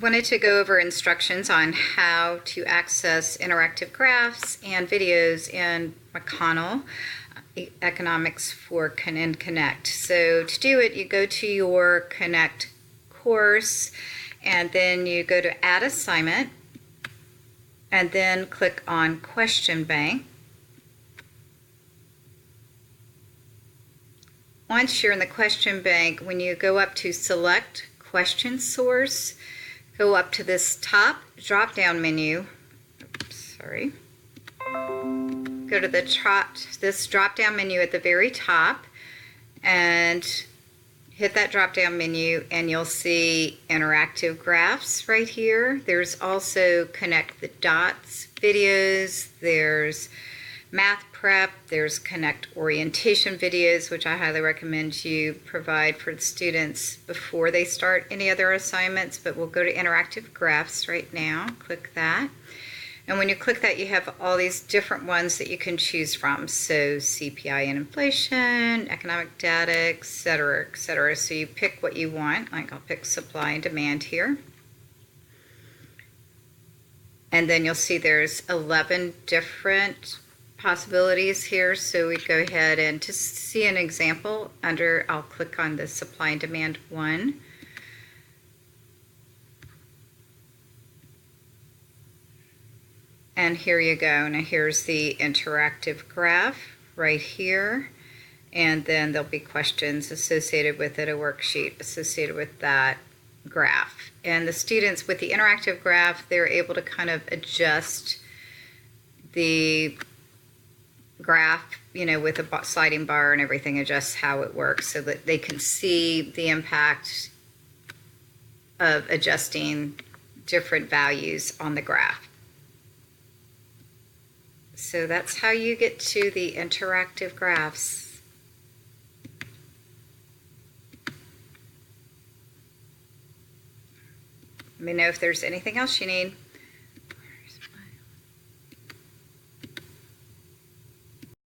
wanted to go over instructions on how to access interactive graphs and videos in McConnell Economics for Connect. So to do it, you go to your Connect course, and then you go to Add Assignment, and then click on Question Bank. Once you're in the question bank, when you go up to Select Question Source, go up to this top drop-down menu. Go to this drop-down menu at the very top and hit that drop-down menu, and you'll see interactive graphs right here. There's also Connect the Dots videos, there's math prep, there's Connect orientation videos, which I highly recommend you provide for the students before they start any other assignments, but we'll go to interactive graphs right now. Click that. And when you click that, you have all these different ones that you can choose from. So CPI and inflation, economic data, etc., etc. So you pick what you want. Like I'll pick supply and demand here. And then you'll see there's 11 different possibilities here. So we go ahead and to see an example I'll click on the supply and demand one. And here you go. Now here's the interactive graph right here. And then there'll be questions associated with it, a worksheet associated with that graph. And the students with the interactive graph, they're able to kind of adjust the graph, with a sliding bar and everything, adjusts how it works so that they can see the impact of adjusting different values on the graph. So that's how you get to the interactive graphs. Let me know if there's anything else you need.